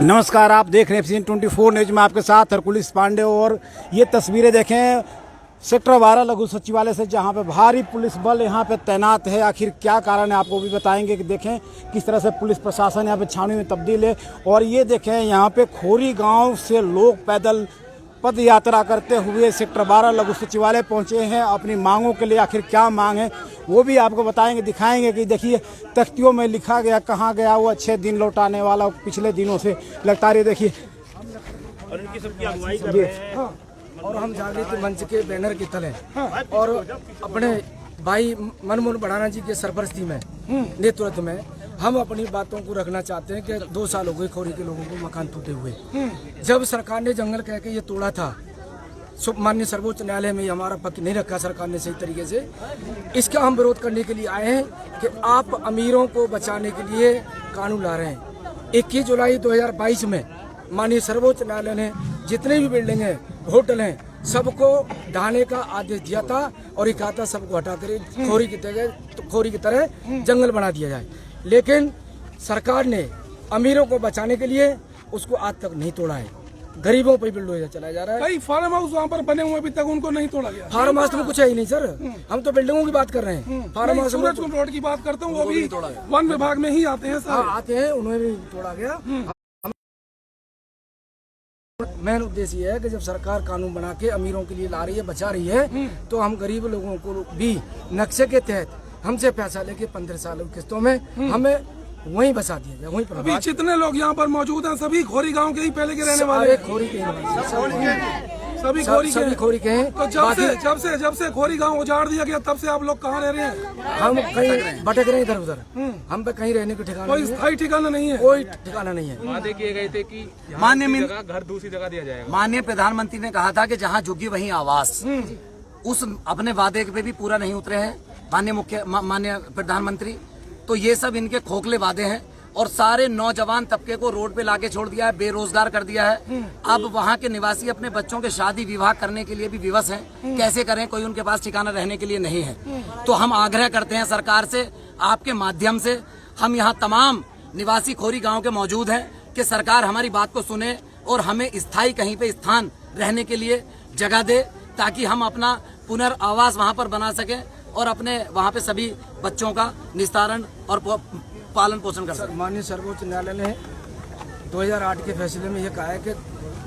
नमस्कार, आप देख रहे हैं FCN24 न्यूज में आपके साथ हरकुलिस पांडे। और ये तस्वीरें देखें सेक्टर 12 लघु सचिवालय से, जहां पे भारी पुलिस बल यहां पे तैनात है। आखिर क्या कारण है आपको भी बताएंगे कि देखें किस तरह से पुलिस प्रशासन यहां पे छावनी में तब्दील है। और ये देखें यहां पे खोरी गांव से लोग पैदल पद यात्रा करते हुए सेक्टर 12 लघु सचिवालय पहुंचे हैं अपनी मांगों के लिए। आखिर क्या मांग है वो भी आपको बताएंगे, दिखाएंगे कि देखिए तख्तियों में लिखा गया कहाँ गया वो 6 दिन लौटाने वाला पिछले दिनों से लगता रही। देखिए और इनकी सबकी अगुवाई कर रहे हैं। और हम जागृति मंच के बैनर के तले और अपने भाई मनमोहन बढ़ाना जी के सरपरस्ती में नेतृत्व में हम अपनी बातों को रखना चाहते हैं कि 2 साल हो गए खोरी के लोगों को मकान टूटे हुए। जब सरकार ने जंगल कह के ये तोड़ा था, माननीय सर्वोच्च न्यायालय में हमारा पक्ष नहीं रखा सरकार ने सही तरीके से। इसका हम विरोध करने के लिए आए हैं कि आप अमीरों को बचाने के लिए कानून ला रहे हैं। 21 जुलाई 2022 में माननीय सर्वोच्च न्यायालय ने जितने भी बिल्डिंग हैं, होटल हैं, सबको ढहाने का आदेश दिया था और ये कहा था सबको हटा कर खोरी की तरह जंगल बना दिया जाए। लेकिन सरकार ने अमीरों को बचाने के लिए उसको आज तक नहीं तोड़ा है। गरीबों पर बिल्डोजर चलाया जा रहा है। कई फार्म हाउस वहाँ पर बने हुए अभी तक उनको नहीं तोड़ा गया। फार्म हाउस में कुछ है ही नहीं सर, हम तो बिल्डिंगों की बात कर रहे हैं। फार्म हाउस सूरजकुंड रोड की बात करता हूँ, वो भी वन विभाग में ही आते हैं सर। आते हैं, उन्हें भी तोड़ा गया। मेन उद्देश्य ये है कि जब सरकार कानून बना के अमीरों के लिए ला रही है, बचा रही है, तो हम गरीब लोगों को भी नक्शे के तहत हमसे पैसा लेके 15 साल की किस्तों में हमें वहीं बसा दिया जाए। वहीं पर अभी जितने लोग यहाँ पर मौजूद हैं सभी खोरी गांव के ही पहले के रहने वाले हैं। खोरी के सभी खोरी के हैं। तो जब से खोरी गांव उजाड़ दिया गया तब से आप लोग कहाँ रह रहे हैं? हम कहीं भटक रहे हैं इधर उधर। हम पे कहीं रहने का ठिकाना कोई स्थायी ठिकाना नहीं है। कोई ठिकाना नहीं है। वादे किए गए थे कि माननीय घर दूसरी जगह दिया जाएगा। माननीय प्रधानमंत्री ने कहा था कि जहां झुग्गी वहीं आवास। उस अपने वादे पे भी पूरा नहीं उतरे हैं माननीय प्रधानमंत्री। तो ये सब इनके खोखले वादे हैं और सारे नौजवान तबके को रोड पे लाके छोड़ दिया है, बेरोजगार कर दिया है। अब वहाँ के निवासी अपने बच्चों के शादी विवाह करने के लिए भी विवश हैं। कैसे करें, कोई उनके पास ठिकाना रहने के लिए नहीं है। तो हम आग्रह करते हैं सरकार से, आपके माध्यम से हम यहाँ तमाम निवासी खोरी गाँव के मौजूद हैं कि सरकार हमारी बात को सुने और हमें स्थायी कहीं पे स्थान रहने के लिए जगह दे, ताकि हम अपना पुनर्वास वहाँ पर बना सकें और अपने वहाँ पे सभी बच्चों का निस्तारण और पालन पोषण कर सकें। माननीय सर्वोच्च न्यायालय ने 2008 के फैसले में यह कहा है कि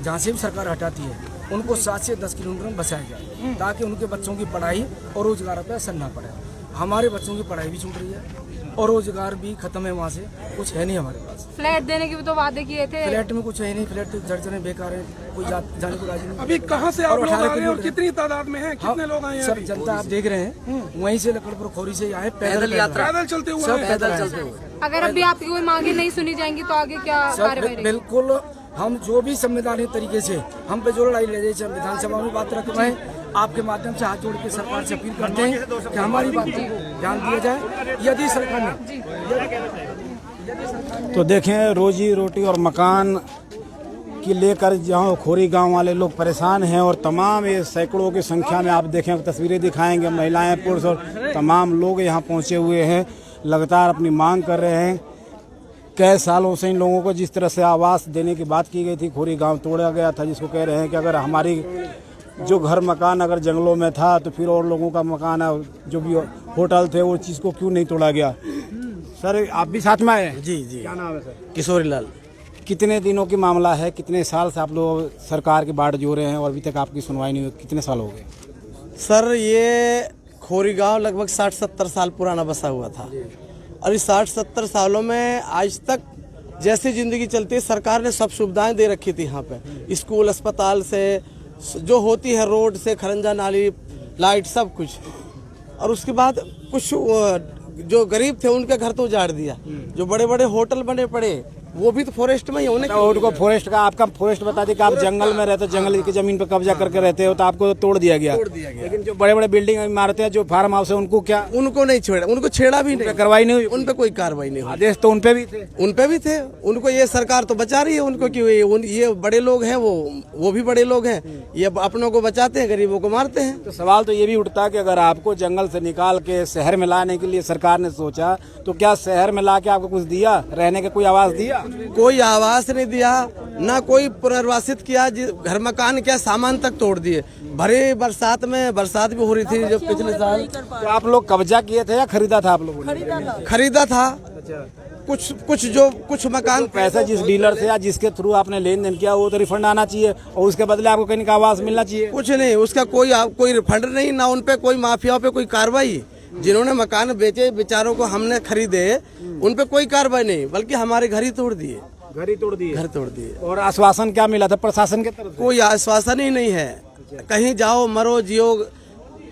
जहाँ से भी सरकार हटाती है उनको 7 से 10 किलोमीटर में बसाया जाए, ताकि उनके बच्चों की पढ़ाई और रोजगार पर असर न पड़े। हमारे बच्चों की पढ़ाई भी छूट रही है और रोजगार भी खत्म है, वहाँ से कुछ है नहीं हमारे पास। फ्लैट देने के भी तो वादे किए थे। फ्लैट में कुछ है नहीं, फ्लैट तो जर्जर बेकार है, कोई जाने को राजी नहीं। अभी कहाँ से आप लोग आ रहे हैं और कितनी तादाद में हैं? कितने लोग आए हैं? सब जनता आप देख रहे हैं, वहीं से लकड़पुर खोरी से आए पैदल यात्रा, पैदल चलते हुए सब पैदल चलते हुए। अगर अभी आपकी कोई मांगे नहीं सुनी जाएंगी तो आगे क्या कार्रवाई? बिल्कुल, हम जो भी संवैधानिक तरीके से हम पे जो लड़ाई ले जाए विधानसभा में बात रख रहे हैं, आपके माध्यम से हाथ जोड़ के सरकार से अपील करते हैं कि हमारी बात को ध्यान दिया जाए। यदि सरकार ने तो देखें रोजी रोटी और मकान की लेकर जहाँ खोरी गांव वाले लोग परेशान हैं और तमाम ये सैकड़ों की संख्या में आप देखें, तस्वीरें दिखाएंगे, महिलाएं पुरुष और तमाम लोग यहाँ पहुँचे हुए हैं, लगातार अपनी मांग कर रहे हैं। कई सालों से इन लोगों को जिस तरह से आवास देने की बात की गई थी, खोरी गांव तोड़ा गया था, जिसको कह रहे हैं कि अगर हमारी जो घर मकान अगर जंगलों में था तो फिर और लोगों का मकान है, जो भी होटल थे, वो चीज़ को क्यों नहीं तोड़ा गया? सर आप भी साथ में आए हैं? जी, क्या नाम है सर? किशोरी लाल। कितने दिनों की मामला है, कितने साल से आप लोग सरकार की बाट जो रहे हैं और अभी तक आपकी सुनवाई नहीं हुई? कितने साल हो गए? सर ये खोरी गांव लगभग 60-70 साल पुराना बसा हुआ था और इस 60-70 सालों में आज तक जैसी जिंदगी चलती है, सरकार ने सब सुविधाएं दे रखी थी। यहाँ पे स्कूल, अस्पताल से जो होती है, रोड से खरंजा नाली, लाइट, सब कुछ। और उसके बाद कुछ जो गरीब थे उनके घर तो उजाड़ दिया। जो बड़े बड़े होटल बने पड़े वो भी तो फॉरेस्ट में ही होने तो उनको फॉरेस्ट का, आपका फॉरेस्ट बता दी कि आप जंगल में रहते हो, जंगल की जमीन पर कब्जा करके रहते हो, तो आपको तोड़ दिया गया। लेकिन जो बड़े बड़े बिल्डिंग इमारतें हैं, जो फार्म हाउस है, उनको क्या? उनको नहीं छेड़ा, उनको छेड़ा भी नहीं, कार्रवाई नहीं हुई? उन पे कोई कार्रवाई नहीं हुई। आदेश तो उनपे भी थे? उनपे भी थे। उनको ये सरकार तो बचा रही है उनको, कि ये बड़े लोग हैं, वो भी बड़े लोग हैं, ये अपनों को बचाते हैं, गरीबों को मारते हैं। तो सवाल तो ये भी उठता है कि अगर आपको जंगल से निकाल के शहर में लाने के लिए सरकार ने सोचा, तो क्या शहर में ला के आपको कुछ दिया, रहने का कोई आवास दिया? कोई आवास नहीं दिया, ना कोई पुनर्वासित किया। घर मकान क्या सामान तक तोड़ दिए। भरे बरसात में, बरसात भी हो रही थी जब पिछले साल। तो आप लोग कब्जा किए थे या खरीदा था आप लोगों ने? खरीदा था। कुछ मकान पैसा जिस डीलर से या जिसके थ्रू आपने लेन देन किया वो तो रिफंड आना चाहिए और उसके बदले आपको कहीं का आवास मिलना चाहिए। कुछ नहीं, उसका कोई रिफंड नहीं, ना उन पे कोई माफियाओं पे कोई कार्रवाई। जिन्होंने मकान बेचे बेचारों को हमने खरीदे, उन पे कोई कार्रवाई नहीं, बल्कि हमारे घर ही तोड़ दिए। घर तोड़ दिए। और और आश्वासन क्या मिला था प्रशासन के तरफ से? कोई आश्वासन ही नहीं है। कहीं जाओ मरो जियो,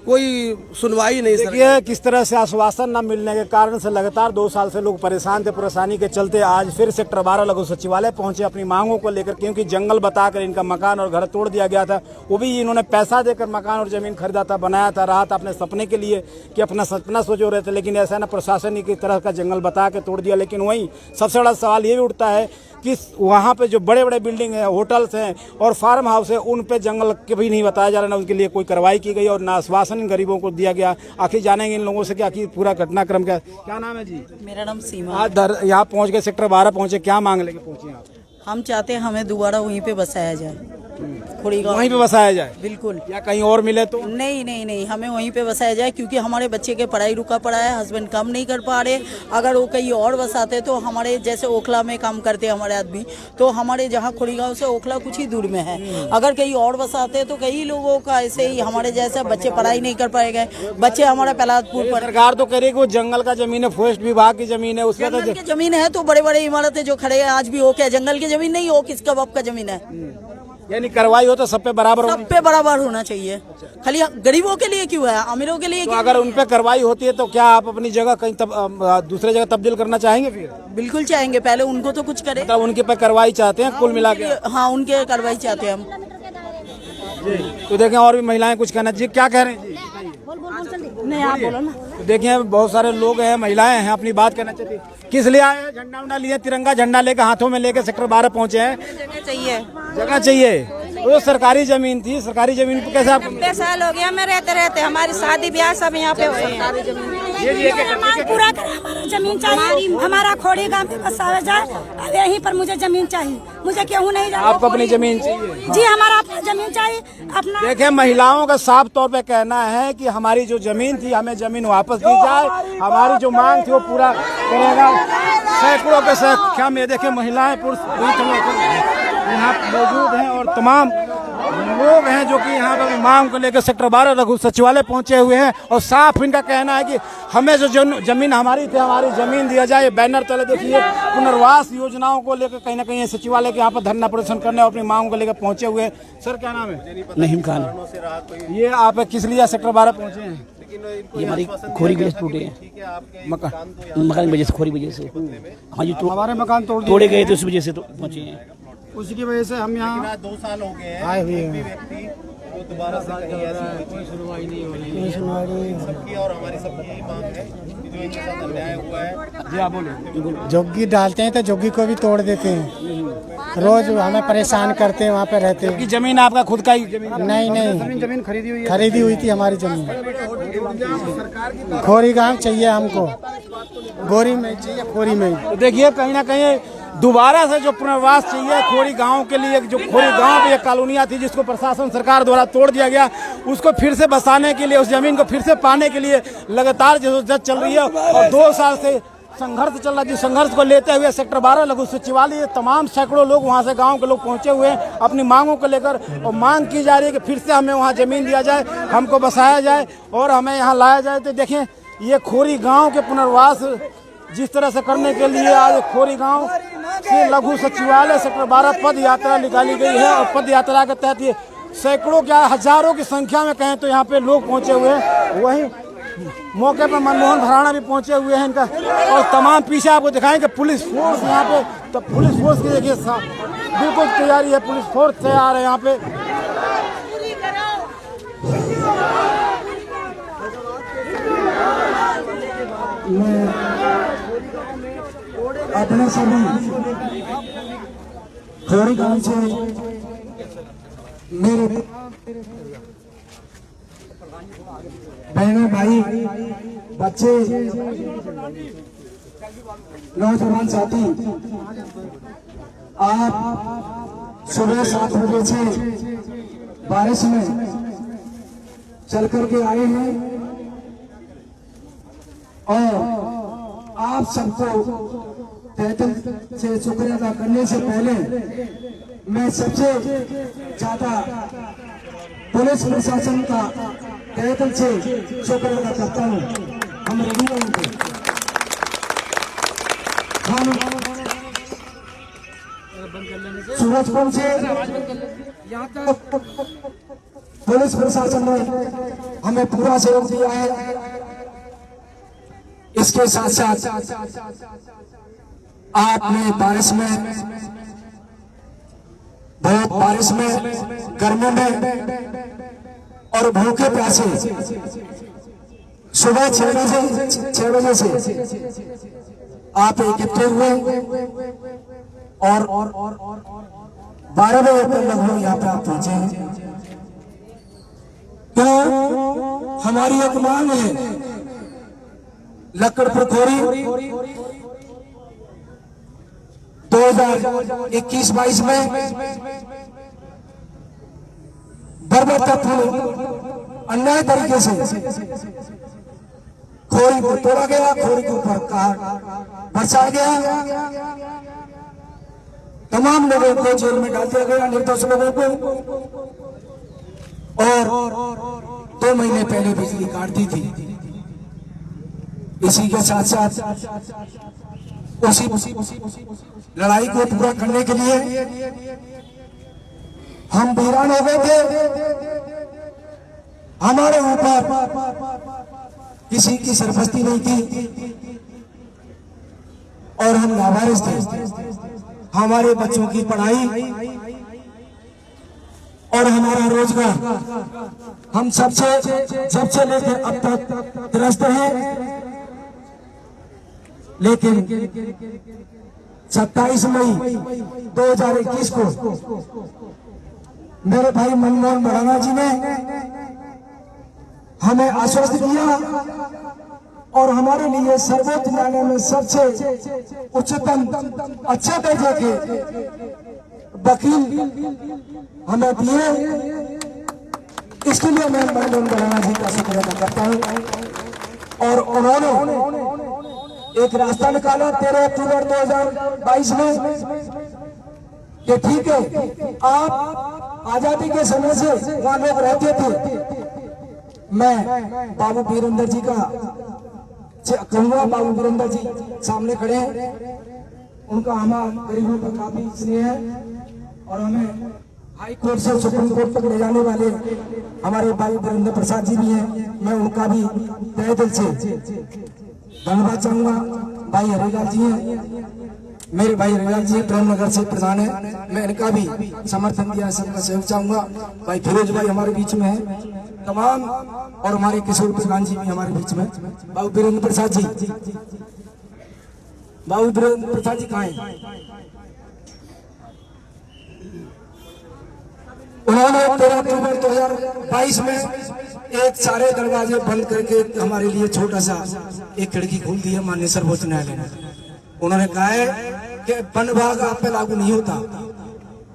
कोई सुनवाई नहीं। देखिए किस तरह से आश्वासन न मिलने के कारण से लगातार 2 साल से लोग परेशान थे। परेशानी के चलते आज फिर सेक्टर 12 लघु सचिवालय पहुंचे अपनी मांगों को लेकर, क्योंकि जंगल बताकर इनका मकान और घर तोड़ दिया गया था। वो भी इन्होंने पैसा देकर मकान और जमीन खरीदा था, बनाया था, रहा था अपने सपने के लिए कि अपना सपना सोचो रहे थे, लेकिन ऐसा ना प्रशासन की तरह का जंगल बता के तोड़ दिया। लेकिन वहीं सबसे बड़ा सवाल ये भी उठता है कि वहाँ पे जो बड़े बड़े बिल्डिंग हैं, होटल्स हैं और फार्म हाउस है, उन पे जंगल के भी नहीं बताया जा रहा, ना उनके लिए कोई कार्रवाई की गई और ना आश्वासन इन गरीबों को दिया गया। आखिर जानेंगे इन लोगों से कि आखिर पूरा घटनाक्रम क्या नाम है जी? मेरा नाम सीमा। आज यहाँ पहुँच गए, सेक्टर 12 पहुँचे, क्या मांग लेके पहुँचे आप? हम चाहते हैं हमें दोबारा वहीं पे बसाया जाए, खोड़ीगांव वहीं पे बसाया जाए? बिल्कुल। या कहीं और मिले तो? नहीं, हमें वहीं पे बसाया जाए, क्योंकि हमारे बच्चे के पढ़ाई रुका पड़ा है, हस्बैंड काम नहीं कर पा रहे। अगर वो कहीं और बसाते तो हमारे जैसे ओखला में काम करते हमारे आदमी, तो हमारे जहाँ खोड़ीगांव से ओखला कुछ ही दूर में है, अगर कहीं और बसाते तो कई लोगों का ऐसे ही हमारे जैसे बच्चे पढ़ाई नहीं कर पाएंगे। बच्चे हमारे प्रहलादपुर पर। सरकार तो कह रही है कि वो जंगल का जमीन है, फॉरेस्ट विभाग की जमीन है, उसमें जंगल की जमीन है तो बड़े बड़े इमारतें जो खड़े हैं आज भी, वो क्या जंगल की जमीन नहीं, वो किसका बाप का जमीन है? यानी कार्रवाई हो तो सब पे बराबर सब पे बराबर होना चाहिए। खाली गरीबों के लिए क्यों है, अमीरों के लिए तो क्यों? अगर उन पे कार्रवाई होती है तो क्या आप अपनी जगह कहीं दूसरे जगह तब्दील करना चाहेंगे? फिर बिल्कुल चाहेंगे, पहले उनको तो कुछ करे। मतलब उनके पे कार्रवाई चाहते हैं कुल मिला के? हाँ, उनके कार्रवाई चाहते हैं हम। तो देखें और भी महिलाएं कुछ कहना चाहिए, क्या कह रहे हैं जी? नहीं, आप बोलो ना। तो देखिए बहुत सारे लोग हैं, महिलाएं हैं, अपनी बात कहना चाहती है। किस लिए आए हैं? झंडा उंडा लिए, तिरंगा झंडा लेकर हाथों में लेकर सेक्टर 12 पहुंचे हैं। जगह चाहिए। वो सरकारी जमीन थी, सरकारी जमीन पे कैसे आप? 90 साल हो गया हमें रहते हमारी शादी ब्याह सब यहाँ पे हुए हैं। मांग पूरा करें, हमारा जमीन चाहिए, हमारा खोड़ी गांव में बसाया जाए। अब यहीं पर मुझे जमीन चाहिए, मुझे क्यों नहीं जाए? आपको अपनी जमीन चाहिए? जी, हमारा अपना जमीन चाहिए अपना। देखिए महिलाओं का साफ तौर पे कहना है कि हमारी जो जमीन थी, हमें जमीन वापस दी जाए। हमारी जो मांग थी वो पूरा करेगा। सैकड़ों के संख्या में देखिए महिलाएं पुरुष यहाँ मौजूद हैं और तमाम लोग हैं जो कि यहाँ पर मांग को लेकर सेक्टर 12 लघु सचिवालय पहुंचे हुए हैं। और साफ इनका कहना है कि हमें जो जमीन हमारी थी, हमारी जमीन दिया जाए। बैनर तले देखिए पुनर्वास योजनाओं को लेकर कहीं ना कहीं सचिवालय के यहाँ पर धरना प्रदर्शन करने और अपनी मांग को लेकर पहुंचे हुए हैं। सर क्या नाम है? नहीम खान। ये आप किस लिए सेक्टर 12 पहुंचे हैं? ये हमारी खोरी वजह से टूटे हैं, मकान की वजह से, खोरी वजह से। हाँ जी, हमारे मकान तोड़े गए थे, उस वजह से तो पहुंचे हैं। उसी की वजह से हम यहाँ 2 साल हो गए हैं, आए हुए एक भी हैं। व्यक्ति वो दोबारा से कहीं ऐसी कोई सुनवाई नहीं हो रही है। सबकी और हमारी सबकी यही मांग है कि जो इनके साथ अन्याय हुआ है। जी आप बोले। जोगी डालते हैं तो जोगी को भी तोड़ देते हैं, रोज हमें परेशान करते हैं, वहाँ पे रहते हैं। जमीन आपका खुद का ही जमीन? नहीं, जमीन खरीदी हुई है? खरीदी हुई थी हमारी जमीन। खोरी गांव चाहिए हमको, गोरी में चाहिए, खोरी में। तो देखिए कहीं ना कहीं दोबारा से जो पुनर्वास चाहिए खोरी गांव के लिए, जो खोरी गांव में एक कॉलोनियाँ थी जिसको प्रशासन सरकार द्वारा तोड़ दिया गया, उसको फिर से बसाने के लिए, उस जमीन को फिर से पाने के लिए लगातार जद्दोजहद चल रही है। और 2 साल से संघर्ष चल रहा है। जिस संघर्ष को लेते हुए सेक्टर 12 लघु सचिवालय तमाम सैकड़ों लोग वहां से गांव के लोग पहुंचे हुए हैं अपनी मांगों को लेकर। और मांग की जा रही है कि फिर से हमें वहां जमीन दिया जाए, हमको बसाया जाए और हमें यहाँ लाया जाए। तो देखें ये खोरी गांव के पुनर्वास जिस तरह से करने के लिए आज खोरी गांव से लघु सचिवालय सेक्टर 12 पद यात्रा निकाली गई है। और पद यात्रा के तहत ये सैकड़ों क्या हजारों की संख्या में कहें तो यहाँ पे लोग पहुंचे हुए हैं। वहीं मौके पर मनमोहन भराना भी पहुंचे हुए हैं इनका। और तमाम पीछे आपको दिखाएंगे पुलिस फोर्स यहाँ पे, तो पुलिस फोर्स की देखिए बिल्कुल तैयारी है, पुलिस फोर्स तैयार है यहाँ पे। अपने सभी खोरी गांव से मेरे बहनों भाई बच्चे नौजवान साथी, आप सुबह 7 बजे से बारिश में चल करके आए हैं और आप सबको तहे दिल से शुक्रिया अदा करने से पहले मैं सबसे ज्यादा पुलिस प्रशासन का तहे दिल से शुक्रिया अदा करता हूँ। हम रघुवंश को हम सूरजकुंड से यहाँ तक पुलिस प्रशासन ने हमें पूरा सहयोग दिया है। इसके साथ साथ आपने बारिश में, बहुत बारिश में, गर्मी में और भूखे प्यासे सुबह 6 बजे से आप इकट्ठे हुए और 12 बजे तक लगभग यहाँ पे आप पहुंचे हैं। तो हमारी एक मांग है, लक्कड़पुर खोरी 2021-22 में बर्बरतापूर्ण अन्याय तरीके से खोरी को तोड़ा गया, खोरी के ऊपर बरसाया गया, तमाम लोगों को जेल में डाल दिया गया, निर्दोष लोगों को, और 2 महीने पहले बिजली काट दी थी। इसी के साथ साथ उसी लड़ाई को पूरा करने के लिए हम वीरान हो गए थे। हमारे ऊपर किसी की सरपस्ती नहीं थी और हम लावारिस थे। हमारे बच्चों की पढ़ाई और हमारा रोजगार हम जब से लेकर अब तक त्रस्त हैं। लेकिन 27 मई 2021 को मेरे भाई मनमोहन बढ़ाना जी ने हमें आश्वस्त किया और हमारे लिए सर्वोच्च न्यायालय में सबसे उच्चतम अच्छे दर्जे के वकील हमें दिए। इसके लिए मैं मनमोहन बढ़ाना जी का शुक्रिया अदा करता हूँ। और उन्होंने एक रास्ता निकाला 13 अक्टूबर 2022 में कि ठीक है, आप आजादी के समय से वहां लोग रहते थे। मैं बाबू वीरेंद्र जी का कहूँगा, बाबू वीरेंद्र जी सामने खड़े हैं, उनका हमारा गरीबों का काफी स्नेह है और हमें हाई कोर्ट से सुप्रीम कोर्ट तक ले जाने वाले हमारे भाई वीरेंद्र प्रसाद जी भी हैं। मैं उनका भी तहे दिल से धन्यवाद चाहूंगा। भाई हरिलाल जी हैं, मेरे भाई हरिलाल जी प्रेमनगर से प्रधान है, मैं इनका भी समर्थन दिया, सबका सहयोग चाहूंगा। भाई फिरोज भाई हमारे बीच में है तमाम, और हमारे किशोर प्रधान जी भी हमारे बीच में। बाबू वीरेंद्र प्रसाद जी, बाबू वीरेंद्र प्रसाद जी कहाँ हैं? उन्होंने 13 अक्टूबर 2022 में एक सारे दरवाजे बंद करके हमारे लिए छोटा सा एक खिड़की खोल दी है माननीय सर्वोच्च न्यायालय ने। उन्होंने कहा है कि वन विभाग आप पे लागू नहीं होता।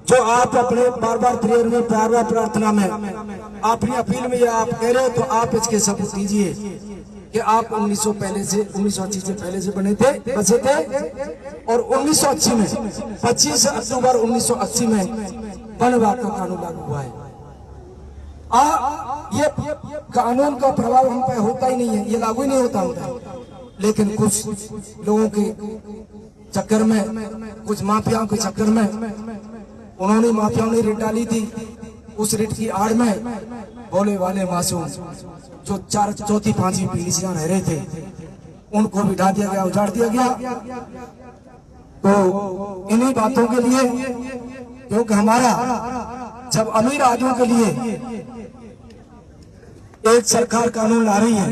जो आप अपने बार बार प्रेयर में, बार बार प्रार्थना में, अपनी अपील में, या आप कह रहे हो तो आप इसके सबूत दीजिए कि आप 1980 से पहले से बचे थे और 1980 में 25 अक्टूबर 1980 में वन विभाग का कानून लागू हुआ है। ये कानून का प्रभाव हम पे होता ही नहीं है, ये लागू ही नहीं होता। लेकिन कुछ लोगों के चक्कर में, कुछ माफियाओं के चक्कर में, उन्होंने माफियाओं ने रिट डाली थी। उस रिट की आड़ में भोले वाले मासूम जो 4वीं 5वीं पीढ़ी से रह रहे थे, उनको बिठा दिया गया, उजाड़ दिया गया। तो इन्हीं बातों के लिए, क्योंकि हमारा जब अमीर आदमियों के लिए एक सरकार कानून ला रही है,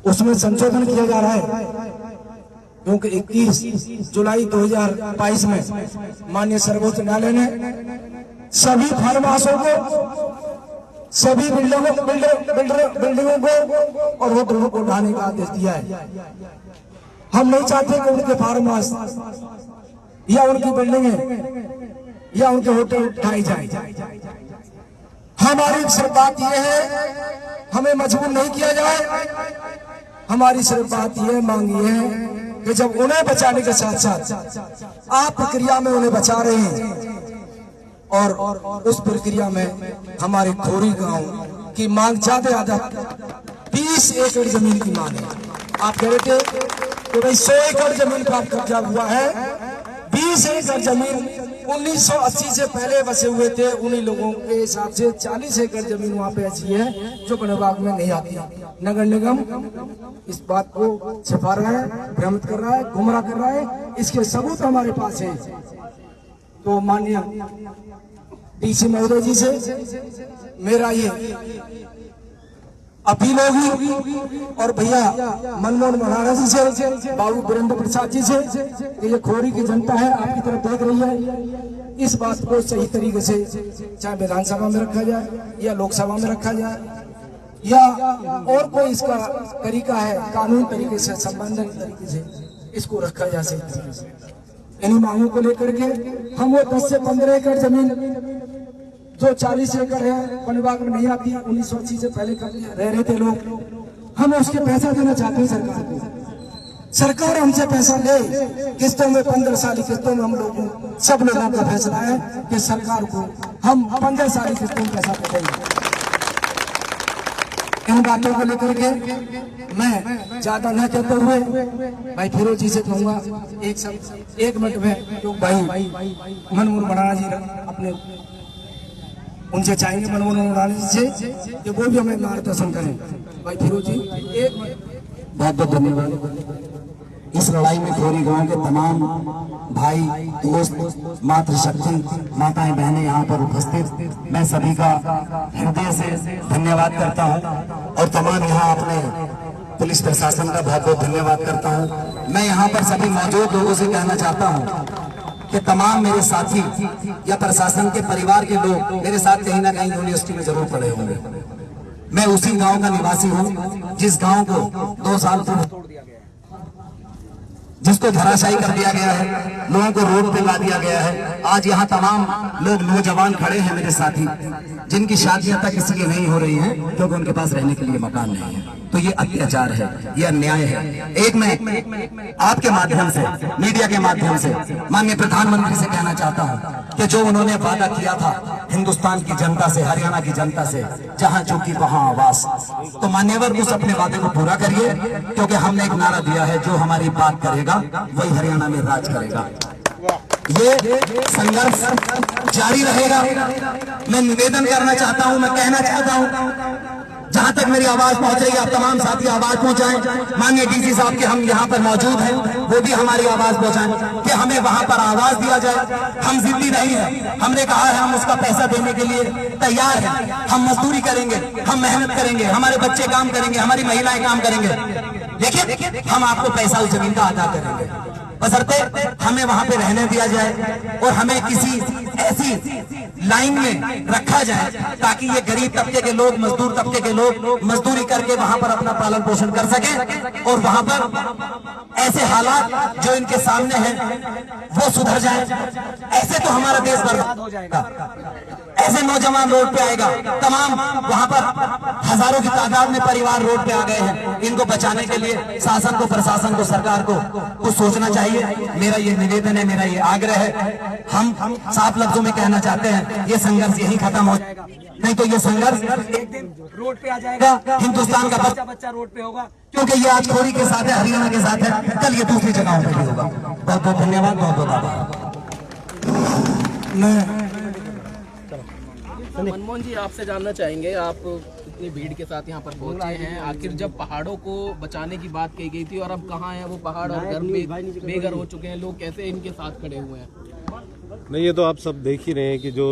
उसमें संशोधन किया जा रहा है, क्योंकि 21 जुलाई 2022 में माननीय सर्वोच्च न्यायालय ने सभी फार्म हाउसों को सभी बिल्डिंगों को और होटलों को ढाने का आदेश दिया है। हम नहीं चाहते कि उनके फार्म हाउस या उनकी बिल्डिंगें या उनके होटल ढाई जाए। हमारी सिर्फ बात यह है, हमें मजबूर नहीं किया जाए। हमारी सिर्फ बात यह मांग ये है कि जब उन्हें बचाने के साथ साथ आप प्रक्रिया में उन्हें बचा रहे हैं और उस प्रक्रिया में हमारे खोरी गांव की मांग ज्यादा 20 एकड़ जमीन की मांग है। आप कह रहे थे कि भाई 100 एकड़ जमीन पर कब्जा हुआ है। 20 एकड़ जमीन 1980 से पहले बसे हुए थे, उन्हीं लोगों के हिसाब से 40 एकड़ जमीन वहाँ पे ऐसी है जो वन विभाग में नहीं आती। नगर निगम इस बात को छिपा रहा है, भ्रमित कर रहा है, गुमराह कर रहा है। इसके सबूत हमारे पास है। तो माननीय डीसी महोदय जी से मेरा ये अपील होगी और भैया मनमोहन मल्हारा जी से, बाबू वीरेंद्र प्रसाद जी से कि ये खोरी की जनता है, आपकी तरफ देख रही है। इस बात को सही तरीके से चाहे विधानसभा में रखा जाए या लोकसभा में रखा जाए या और कोई इसका तरीका है कानूनी तरीके से, संबंधित तरीके से इसको रखा जा सकता है। इन्हीं मांगों को लेकर के हम वो 10 से 15 एकड़ जमीन जो 40 एकड़ है वन विभाग में नहीं आती, 1980 से पहले रह रहे थे लोग, हम उसके पैसा देना चाहते हैं सरकार को। सरकार हमसे पैसा ले, किस्तों में 15 साल किस्तों में हम लोगों सब लोगों का फैसला है कि सरकार को हम 15 साल किस्तों में पैसा देंगे। इन बातों को लेकर के मैं ज्यादा न कहते हुए भाई फिरोज जी से कहूंगा एक मिनट में जो भाई मनमोहन मल्हारा जी अपने उनसे चाहेंगे, मनमोहन मल्हारा जी से कि वो भी हमें मार्गदर्शन करें। भाई फिरोज जी एक मिनट। बहुत बहुत धन्यवाद। इस लड़ाई में खोरी गांव के तमाम भाई दोस्त मातृशक्ति माताएं बहनें यहाँ पर उपस्थित, मैं सभी का हृदय से धन्यवाद करता हूँ और तमाम यहाँ अपने पुलिस प्रशासन का बहुत बहुत धन्यवाद करता हूँ। मैं यहाँ पर सभी मौजूद लोगों से कहना चाहता हूँ कि तमाम मेरे साथी या प्रशासन के परिवार के लोग मेरे साथ कहीं ना कहीं यूनिवर्सिटी में जरूर पढ़े होंगे। मैं उसी गांव का निवासी हूँ जिस गांव को 2 साल पूर्व जिसको धराशायी कर दिया गया है, लोगों को रोड पे ला दिया गया है। आज यहाँ तमाम लोग नौजवान खड़े हैं मेरे साथी, जिनकी शादियां तक किसी की नहीं हो रही हैं क्योंकि उनके पास रहने के लिए मकान नहीं है। तो ये अत्याचार है, ये अन्याय है। एक मैं आपके माध्यम से, मीडिया के माध्यम से माननीय प्रधानमंत्री से कहना चाहता हूँ कि जो उन्होंने वादा किया था हिंदुस्तान की जनता से, हरियाणा की जनता से, जहाँ झुकी वहाँ आवाज, तो मान्यवर उस अपने वादे को पूरा करिए क्योंकि हमने एक नारा दिया है, जो हमारी बात करेगा वही हरियाणा में राज करेगा। ये संघर्ष जारी रहेगा। मैं निवेदन करना चाहता हूं, मैं कहना चाहता हूं, जहां तक मेरी आवाज पहुंच रही है आप तमाम साथी आवाज पहुंचाएं। माननीय डीसी साहब के हम यहां पर मौजूद हैं, वो भी हमारी आवाज पहुंचाएं कि हमें वहां पर आवाज दिया जाए। हम जिद्दी नहीं है, हमने कहा है हम उसका पैसा देने के लिए तैयार हैं। हम मजदूरी करेंगे, हम मेहनत करेंगे, हमारे बच्चे काम करेंगे, हमारी महिलाएं काम करेंगे, लेकिन हम आपको पैसा उस जमीन का अदा करेंगे, बशर्ते हमें वहां पे रहने दिया जाए और हमें किसी ऐसी लाइन में रखा जाए ताकि ये गरीब तबके के लोग, मजदूर तबके के लोग मजदूरी करके वहां पर अपना पालन पोषण कर सके और वहां पर ऐसे हालात जो इनके सामने हैं वो सुधर जाए। ऐसे तो हमारा देश बर्बाद हो जाएगा, ऐसे नौजवान रोड पे आएगा। तमाम वहां पर हजारों की तादाद में परिवार रोड पे आ गए हैं। इनको बचाने के लिए शासन को, प्रशासन को, सरकार को सोचना चाहिए। मेरा ये निवेदन है, मेरा ये आग्रह है। हम साफ लफ्जों में कहना चाहते हैं ये संघर्ष यही खत्म हो जाएगा, नहीं तो ये संघर्ष एक दिन रोड पे आ जाएगा। हिंदुस्तान का बच्चा रोड पे होगा क्योंकि ये आज खोरी के साथ है, हरियाणा के साथ है, कल ये दूसरी जगहों पे भी होगा। बहुत बहुत धन्यवाद, बहुत बहुत आभार। मनमोहन जी, आपसे जानना चाहेंगे, आप इतनी भीड़ के साथ यहाँ पर पहुंचे हैं, आखिर जब पहाड़ों को बचाने की बात कही गई थी और अब कहाँ है वो पहाड़ और घर बेघर हो चुके हैं, लोग कैसे इनके साथ खड़े हुए हैं? नहीं, ये तो आप सब देख ही रहे हैं कि जो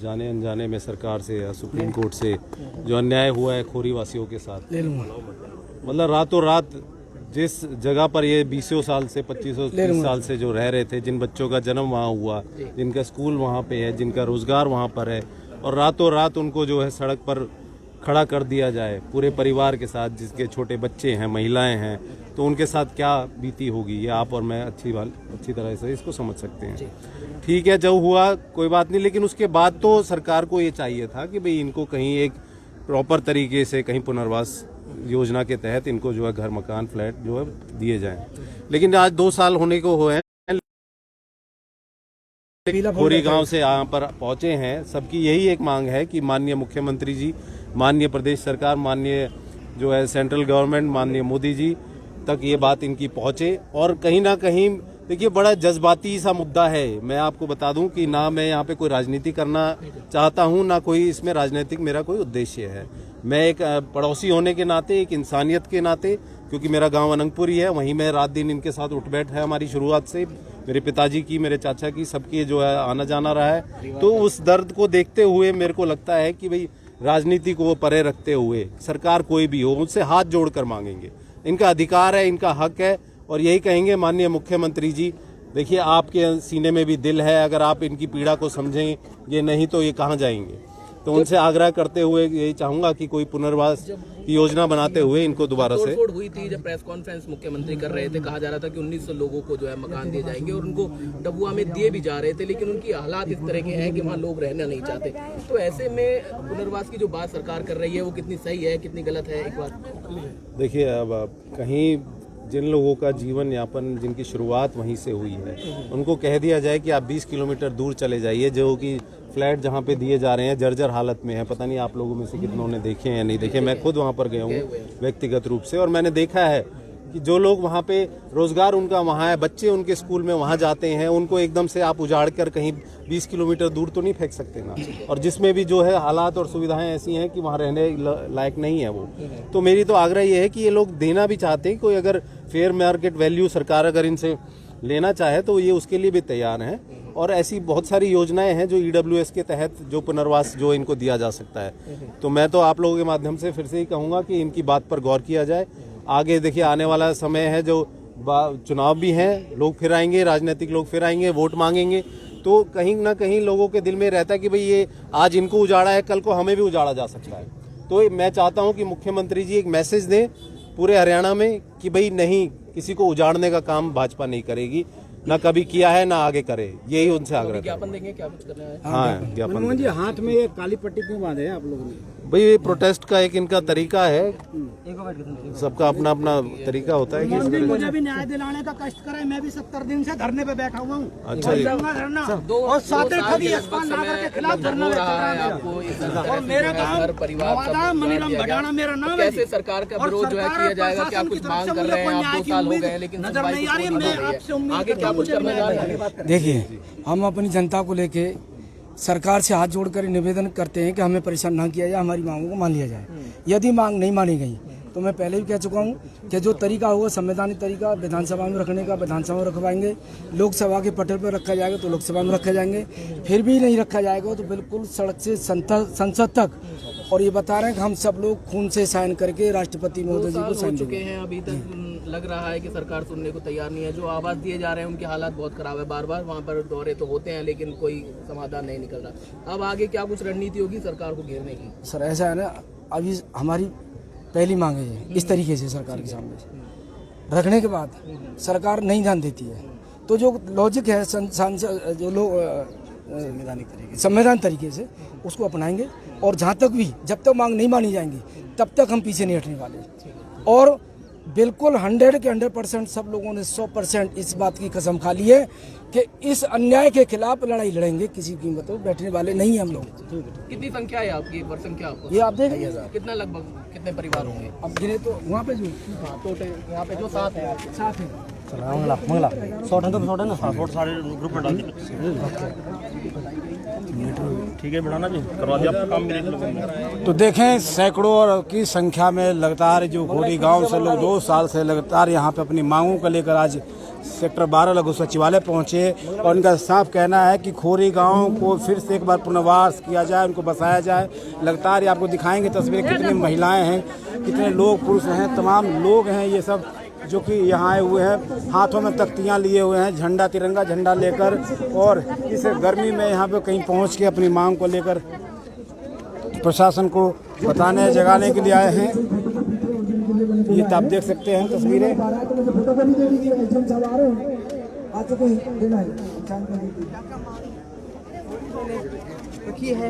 जाने अनजाने में सरकार से या सुप्रीम कोर्ट से जो अन्याय हुआ है खोरी वासियों के साथ, मतलब रातों रात जिस जगह पर ये 20 साल से 25 साल से जो रह रहे थे, जिन बच्चों का जन्म वहाँ हुआ, जिनका स्कूल वहाँ पे है, जिनका रोजगार वहाँ पर है, और रातों रात उनको जो है सड़क पर खड़ा कर दिया जाए पूरे परिवार के साथ, जिसके छोटे बच्चे हैं, महिलाएं हैं, तो उनके साथ क्या बीती होगी ये आप और मैं अच्छी तरह से इसको समझ सकते हैं। ठीक है, जो हुआ कोई बात नहीं, लेकिन उसके बाद तो सरकार को ये चाहिए था कि भाई इनको कहीं एक प्रॉपर तरीके से कहीं पुनर्वास योजना के तहत इनको जो है घर मकान फ्लैट जो है दिए जाएं। लेकिन आज 2 साल होने को हुए हैं, खोरी गांव से यहाँ पर पहुंचे हैं। सबकी यही एक मांग है कि माननीय मुख्यमंत्री जी, माननीय प्रदेश सरकार, माननीय जो है सेंट्रल गवर्नमेंट, माननीय मोदी जी तक ये बात इनकी पहुंचे। और कहीं ना कहीं देखिए बड़ा जज्बाती सा मुद्दा है। मैं आपको बता दूं कि ना मैं यहाँ पे कोई राजनीति करना चाहता हूँ, ना कोई इसमें राजनीतिक मेरा कोई उद्देश्य है। मैं एक पड़ोसी होने के नाते, एक इंसानियत के नाते, क्योंकि मेरा गांव अनंगपुरी है, वहीं मैं रात दिन इनके साथ उठ बैठ है हमारी शुरुआत से, मेरे पिताजी की, मेरे चाचा की, सबकी जो है आना जाना रहा है। तो उस दर्द को देखते हुए मेरे को लगता है कि भाई राजनीति को वो परे रखते हुए सरकार कोई भी हो, उनसे हाथ जोड़कर मांगेंगे। इनका अधिकार है, इनका हक है, और यही कहेंगे माननीय मुख्यमंत्री जी, देखिए आपके सीने में भी दिल है, अगर आप इनकी पीड़ा को समझेंगे नहीं तो ये कहाँ जाएंगे। तो उनसे आग्रह करते हुए यही चाहूंगा कि कोई पुनर्वास की योजना बनाते हुए इनको दोबारा से। तोड़फोड़ हुई थी जब प्रेस कॉन्फ्रेंस मुख्यमंत्री कर रहे थे, कहा जा रहा था कि 1900 लोगों को जो है मकान दिए जाएंगे और उनको डबुआ में दिए भी जा रहे थे, लेकिन उनकी हालात इस तरह के हैं कि वहाँ लोग रहना नहीं चाहते। तो ऐसे में पुनर्वास की जो बात सरकार कर रही है वो कितनी सही है, कितनी गलत है, एक बात देखिए। अब कहीं जिन लोगों का जीवन यापन, जिनकी शुरुआत वहीं से हुई है, उनको कह दिया जाए कि आप 20 किलोमीटर दूर चले जाइए, जो कि फ्लैट जहाँ पे दिए जा रहे हैं जर्जर हालत में है। पता नहीं आप लोगों में से कितनों ने देखे हैं या नहीं देखे। मैं खुद वहाँ पर गया हूँ व्यक्तिगत रूप से, और मैंने देखा है कि जो लोग वहाँ पे रोजगार उनका वहाँ है, बच्चे उनके स्कूल में वहाँ जाते हैं, उनको एकदम से आप उजाड़ कर कहीं 20 किलोमीटर दूर तो नहीं फेंक सकते ना। और जिसमें भी जो है हालात और सुविधाएं ऐसी हैं कि वहाँ रहने लायक नहीं है वो। तो मेरी तो आग्रह ये है कि ये लोग देना भी चाहते हैं, कोई अगर फेयर मार्केट वैल्यू सरकार अगर इनसे लेना चाहे तो ये उसके लिए भी तैयार हैं। और ऐसी बहुत सारी योजनाएं हैं जो EWS के तहत जो पुनर्वास जो इनको दिया जा सकता है। तो मैं तो आप लोगों के माध्यम से फिर से ही कहूँगा कि इनकी बात पर गौर किया जाए। आगे देखिए आने वाला समय है, जो चुनाव भी हैं, लोग फिर आएंगे, राजनीतिक लोग फिर आएंगे, वोट मांगेंगे, तो कहीं ना कहीं लोगों के दिल में रहता है कि भाई ये आज इनको उजाड़ा है, कल को हमें भी उजाड़ा जा सकता है। तो मैं चाहता हूं कि मुख्यमंत्री जी एक मैसेज दें पूरे हरियाणा में कि भाई नहीं, किसी को उजाड़ने का काम भाजपा नहीं करेगी, ना कभी किया है ना आगे करे। यही उनसे आग्रह। ज्ञापन देंगे, क्या कुछ करना है? हाँ, ज्ञापन। मनमोहन जी, हाथ में ये काली पट्टी क्यों बांधे हैं आप लोगों ने? भाई ये प्रोटेस्ट का एक इनका तरीका है, सबका अपना अपना तरीका होता है कि मुझे भी न्याय दिलाने का कष्ट करा है। मैं भी 70 दिन से धरने पे बैठा हुआ हूँ। अच्छा जी। और साथ नागर के खिलाफ धरना और मेरा गाँव मनीराम भटाना मेरा नाम है। कैसे सरकार का विरोध जो है किया जाएगा? क्या कुछ मांग कर रहे हैं आप? 2 साल हो गए लेकिन नजर नहीं आ रही। मैं आपसे उम्मीद आगे क्या कुछ करने जा रहे हैं? देखिए, हम अपनी जनता को लेके सरकार से हाथ जोड़कर निवेदन करते हैं कि हमें परेशान ना किया जाए, हमारी मांगों को मान लिया जाए। यदि मांग नहीं मानी गई तो मैं पहले भी कह चुका हूँ कि जो तरीका होगा संवैधानिक तरीका विधानसभा में रखने का विधानसभा में रखवाएंगे, लोकसभा के पटल पर रखा जाएगा तो लोकसभा में रखा जाएंगे, फिर भी नहीं रखा जाएगा तो बिल्कुल सड़क से संसद तक। और ये बता रहे हैं कि हम सब लोग खून से साइन करके राष्ट्रपति महोदय जी को साइन चुके हैं। अभी तक लग रहा है कि सरकार सुनने को तैयार नहीं है। जो आवाज दिए जा रहे हैं उनके हालात बहुत खराब है, बार बार वहाँ पर दौरे तो होते हैं लेकिन कोई समाधान नहीं निकल रहा। अब आगे क्या कुछ रणनीति होगी सरकार को घेरने की? सर ऐसा है ना, अभी हमारी पहली मांग है ये, इस तरीके से सरकार के सामने रखने के बाद सरकार नहीं ध्यान देती है तो जो लॉजिक है जो लोग संवैधानिक तरीके से उसको अपनाएंगे। और जहाँ तक भी जब तक मांग नहीं मानी जाएंगी तब तक हम पीछे नहीं हटने वाले। और बिल्कुल 100 के 100% सब लोगों ने 100% इस बात की कसम खा ली है कि इस अन्याय के खिलाफ लड़ाई लड़ेंगे, किसी कीमत पर बैठने वाले नहीं हम लोग। कितनी संख्या है आपकी? वर्षन क्या आपको? ये आप देखेंगे कितना लगभग कितने परिवार होंगे? अब गिने तो वहाँ पे जो टोटल यहाँ पे जो 7 है ग्रुप में डाल ठीक है, बढ़ाना भी करवा दिया आपका काम भी। तो देखें सैकड़ों की संख्या में लगातार जो खोरी गांव से लोग 2 साल से लगातार यहाँ पे अपनी मांगों को लेकर आज सेक्टर 12 लघु सचिवालय पहुँचे। और इनका साफ कहना है कि खोरी गांव को फिर से एक बार पुनर्वास किया जाए, उनको बसाया जाए। लगातार ये आपको दिखाएंगे तस्वीरें, कितनी महिलाएं हैं, कितने लोग पुरुष हैं, तमाम लोग हैं ये सब जो कि यहाँ आए हुए हैं, हाथों में तख्तियाँ लिए हुए हैं, झंडा तिरंगा झंडा लेकर, और इस गर्मी में यहाँ पे कहीं पहुँच के अपनी मांग को लेकर प्रशासन को बताने जगाने के लिए आए हैं। ये तो आप देख सकते हैं तस्वीरें। है